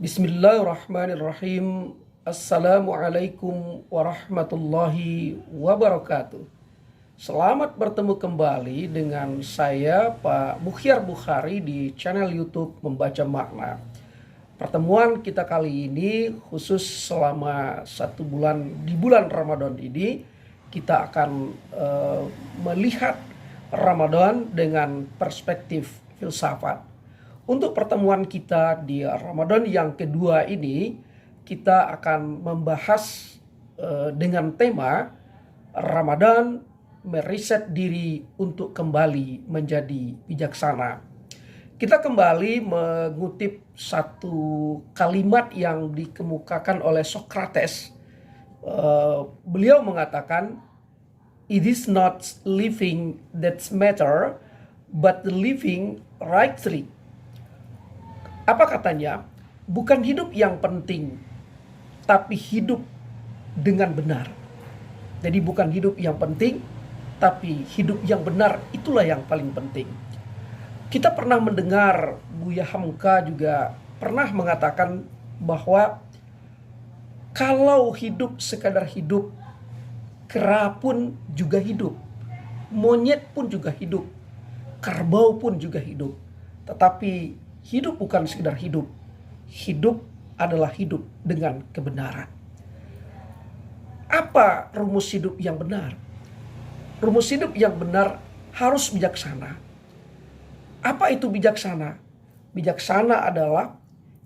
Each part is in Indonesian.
Bismillahirrahmanirrahim. Assalamualaikum warahmatullahi wabarakatuh. Selamat bertemu kembali dengan saya Pak Mukhyar Bukhari di channel YouTube Membaca Makna. Pertemuan kita kali ini khusus selama 1 bulan di bulan Ramadan ini kita akan melihat Ramadan dengan perspektif filsafat. Untuk pertemuan kita di Ramadan yang kedua ini, kita akan membahas dengan tema Ramadan meriset diri untuk kembali menjadi bijaksana. Kita kembali mengutip satu kalimat yang dikemukakan oleh Socrates. Beliau mengatakan, "It is not living that matter, but the living rightly." Apa katanya? Bukan hidup yang penting, tapi hidup dengan benar. Jadi bukan hidup yang penting, tapi hidup yang benar itulah yang paling penting. Kita pernah mendengar Buya Hamka juga pernah mengatakan bahwa kalau hidup sekadar hidup, kera pun juga hidup, monyet pun juga hidup, kerbau pun juga hidup. Tetapi hidup bukan sekedar hidup. Hidup adalah hidup dengan kebenaran. Apa rumus hidup yang benar? Rumus hidup yang benar harus bijaksana. Apa itu bijaksana? Bijaksana adalah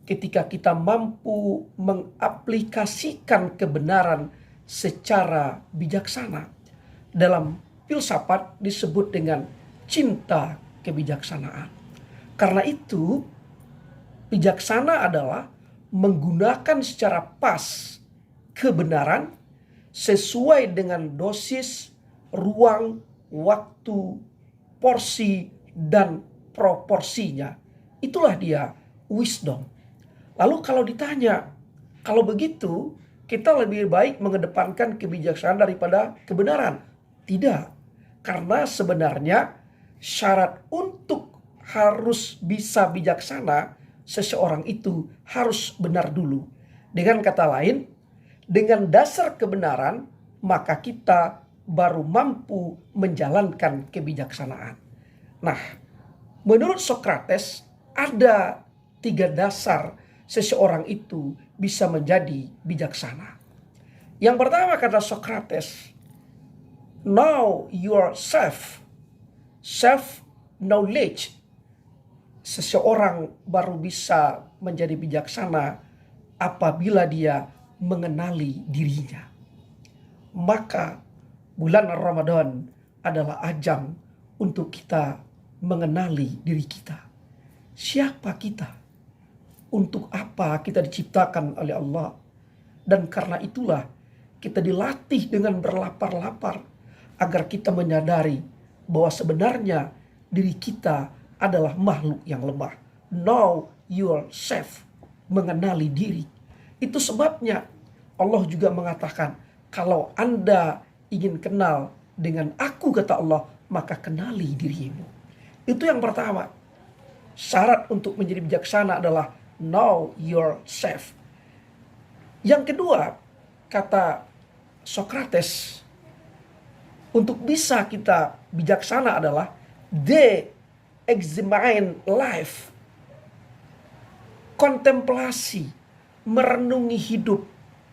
ketika kita mampu mengaplikasikan kebenaran secara bijaksana. Dalam filsafat disebut dengan cinta kebijaksanaan. Karena itu, bijaksana adalah menggunakan secara pas kebenaran sesuai dengan dosis, ruang, waktu, porsi, dan proporsinya. Itulah dia wisdom. Lalu kalau ditanya, kalau begitu kita lebih baik mengedepankan kebijaksanaan daripada kebenaran? Tidak. Karena sebenarnya syarat untuk harus bisa bijaksana, seseorang itu harus benar dulu. Dengan kata lain, dengan dasar kebenaran, maka kita baru mampu menjalankan kebijaksanaan. Nah, menurut Socrates, ada 3 dasar seseorang itu bisa menjadi bijaksana. Yang pertama kata Socrates, know yourself, self-knowledge. Seseorang baru bisa menjadi bijaksana apabila dia mengenali dirinya. Maka bulan Ramadan adalah ajang untuk kita mengenali diri kita. Siapa kita? Untuk apa kita diciptakan oleh Allah? Dan karena itulah kita dilatih dengan berlapar-lapar agar kita menyadari bahwa sebenarnya diri kita adalah makhluk yang lemah. Know yourself, mengenali diri. Itu sebabnya Allah juga mengatakan, kalau Anda ingin kenal dengan aku, kata Allah, maka kenali dirimu. Itu yang pertama. Syarat untuk menjadi bijaksana adalah know yourself. Yang kedua, kata Socrates, untuk bisa kita bijaksana adalah examine life, kontemplasi, merenungi hidup,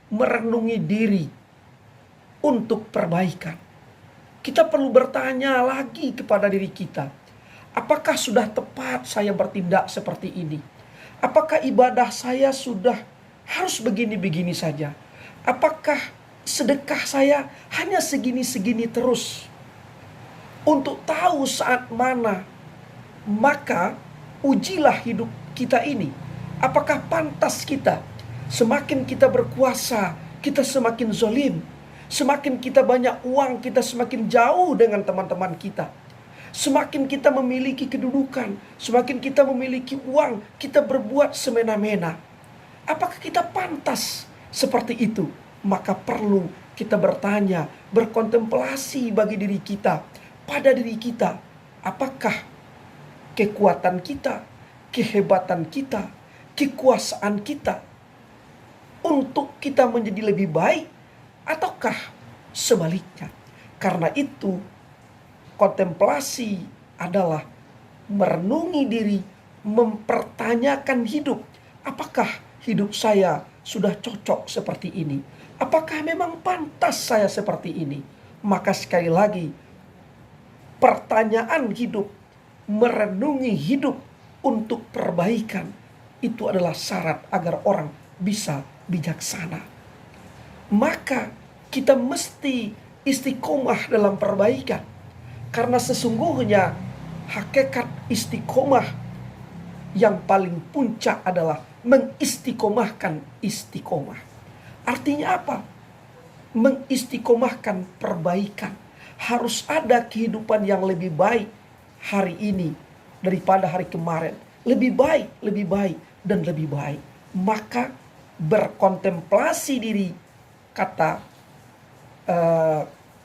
merenungi diri untuk perbaikan. Kita perlu bertanya lagi kepada diri kita, apakah sudah tepat saya bertindak seperti ini? Apakah ibadah saya sudah harus begini-begini saja? Apakah sedekah saya hanya segini-segini terus? Untuk tahu saat mana, maka ujilah hidup kita ini. Apakah pantas kita? Semakin kita berkuasa, kita semakin zalim. Semakin kita banyak uang, kita semakin jauh dengan teman-teman kita. Semakin kita memiliki kedudukan, semakin kita memiliki uang, kita berbuat semena-mena. Apakah kita pantas seperti itu? Maka perlu kita bertanya, berkontemplasi bagi diri kita, pada diri kita. Apakah kekuatan kita, kehebatan kita, kekuasaan kita untuk kita menjadi lebih baik, ataukah sebaliknya? Karena itu, kontemplasi adalah merenungi diri, mempertanyakan hidup. Apakah hidup saya sudah cocok seperti ini? Apakah memang pantas saya seperti ini? Maka sekali lagi, pertanyaan hidup, merenungi hidup untuk perbaikan, itu adalah syarat agar orang bisa bijaksana. Maka kita mesti istiqomah dalam perbaikan. Karena sesungguhnya hakikat istiqomah yang paling puncak adalah mengistiqomahkan istiqomah. Artinya apa? Mengistiqomahkan perbaikan. Harus ada kehidupan yang lebih baik hari ini daripada hari kemarin. Lebih baik, dan lebih baik. Maka berkontemplasi diri, kata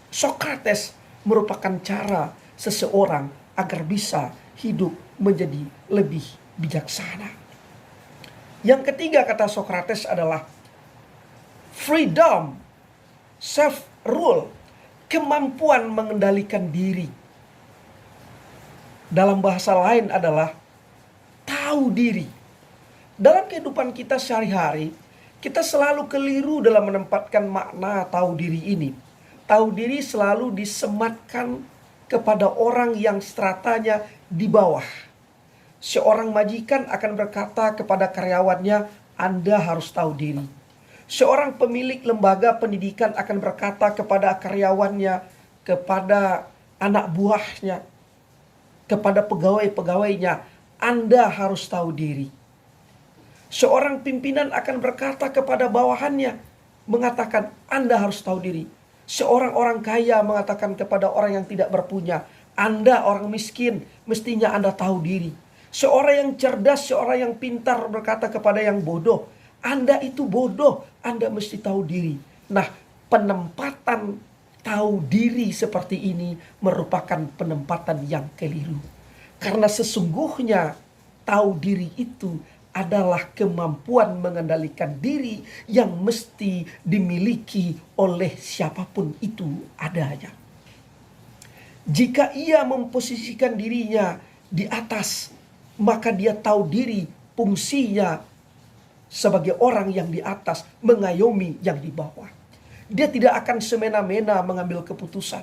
Sokrates, merupakan cara seseorang agar bisa hidup menjadi lebih bijaksana. Yang ketiga, kata Sokrates, adalah freedom, self-rule, kemampuan mengendalikan diri. Dalam bahasa lain adalah tahu diri. Dalam kehidupan kita sehari-hari, kita selalu keliru dalam menempatkan makna tahu diri ini. Tahu diri selalu disematkan kepada orang yang stratanya di bawah. Seorang majikan akan berkata kepada karyawannya, Anda harus tahu diri. Seorang pemilik lembaga pendidikan akan berkata kepada karyawannya, kepada anak buahnya, kepada pegawai-pegawainya, Anda harus tahu diri. Seorang pimpinan akan berkata kepada bawahannya, mengatakan, Anda harus tahu diri. Seorang orang kaya mengatakan kepada orang yang tidak berpunya, Anda orang miskin, mestinya Anda tahu diri. Seorang yang cerdas, seorang yang pintar berkata kepada yang bodoh, Anda itu bodoh, Anda mesti tahu diri. Nah, penempatan tahu diri seperti ini merupakan penempatan yang keliru. Karena sesungguhnya tahu diri itu adalah kemampuan mengendalikan diri yang mesti dimiliki oleh siapapun itu adanya. Jika ia memposisikan dirinya di atas, maka dia tahu diri fungsinya sebagai orang yang di atas mengayomi yang di bawah. Dia tidak akan semena-mena mengambil keputusan.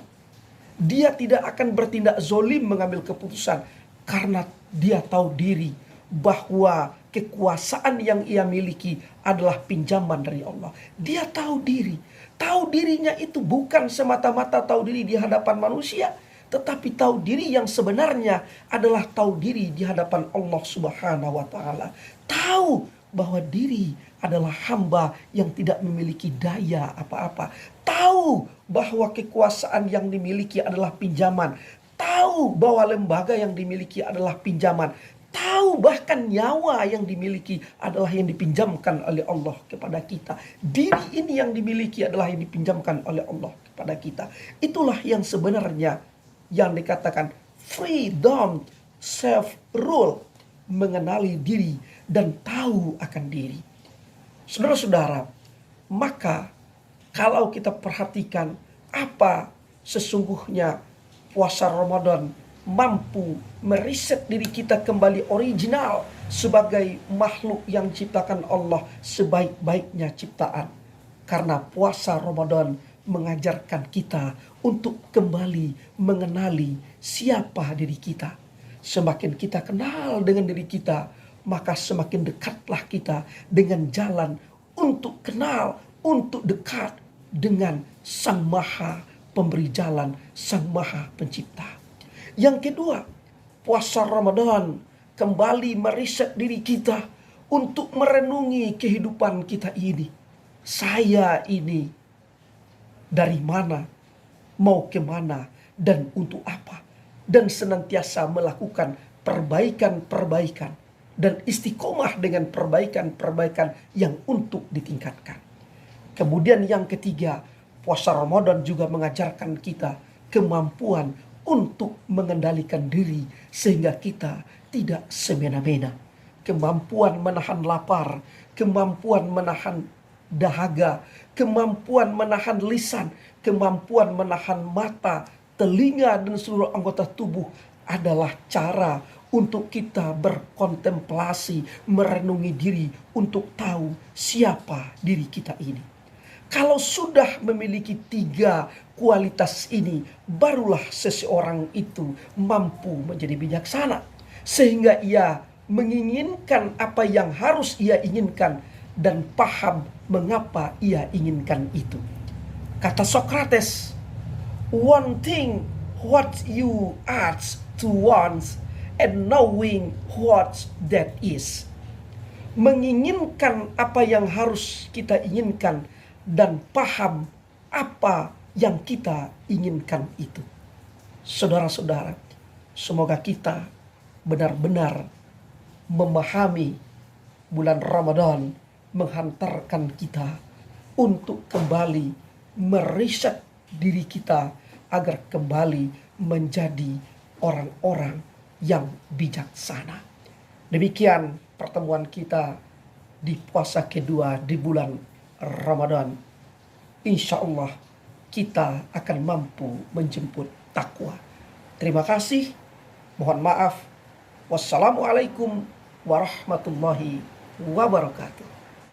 Dia tidak akan bertindak zolim mengambil keputusan, karena dia tahu diri bahwa kekuasaan yang ia miliki adalah pinjaman dari Allah. Dia tahu diri. Tahu dirinya itu bukan semata-mata tahu diri di hadapan manusia, tetapi tahu diri yang sebenarnya adalah tahu diri di hadapan Allah Subhanahu wa taala. Tahu bahwa diri adalah hamba yang tidak memiliki daya apa-apa. Tahu bahwa kekuasaan yang dimiliki adalah pinjaman. Tahu bahwa lembaga yang dimiliki adalah pinjaman. Tahu bahkan nyawa yang dimiliki adalah yang dipinjamkan oleh Allah kepada kita. Diri ini yang dimiliki adalah yang dipinjamkan oleh Allah kepada kita. Itulah yang sebenarnya yang dikatakan freedom, self-rule, mengenali diri dan tahu akan diri. Saudara-saudara, maka kalau kita perhatikan apa sesungguhnya puasa Ramadan mampu meriset diri kita kembali original sebagai makhluk yang ciptakan Allah sebaik-baiknya ciptaan. Karena puasa Ramadan mengajarkan kita untuk kembali mengenali siapa diri kita. Semakin kita kenal dengan diri kita, maka semakin dekatlah kita dengan jalan untuk kenal, untuk dekat dengan Sang Maha Pemberi Jalan, Sang Maha Pencipta. Yang kedua, puasa Ramadan kembali meriset diri kita untuk merenungi kehidupan kita ini. Saya ini dari mana, mau kemana, dan untuk apa. Dan senantiasa melakukan perbaikan-perbaikan dan istiqomah dengan perbaikan-perbaikan yang untuk ditingkatkan. Kemudian yang ketiga, puasa Ramadan juga mengajarkan kita kemampuan untuk mengendalikan diri sehingga kita tidak semena-mena. kemampuan menahan lapar, kemampuan menahan dahaga, kemampuan menahan lisan, kemampuan menahan mata, telinga, dan seluruh anggota tubuh adalah cara untuk kita berkontemplasi, merenungi diri untuk tahu siapa diri kita ini. Kalau sudah memiliki 3 kualitas ini, barulah seseorang itu mampu menjadi bijaksana. Sehingga ia menginginkan apa yang harus ia inginkan dan paham mengapa ia inginkan itu. Kata Socrates, one thing what you ask to want and knowing what that is. Menginginkan apa yang harus kita inginkan dan paham apa yang kita inginkan itu. Saudara-saudara, semoga kita benar-benar memahami bulan Ramadan menghantarkan kita untuk kembali meriset diri kita agar kembali menjadi orang-orang yang bijaksana. Demikian pertemuan kita di puasa kedua di bulan Ramadan. Insya Allah kita akan mampu menjemput takwa. Terima kasih. Mohon maaf. Wassalamualaikum warahmatullahi wabarakatuh.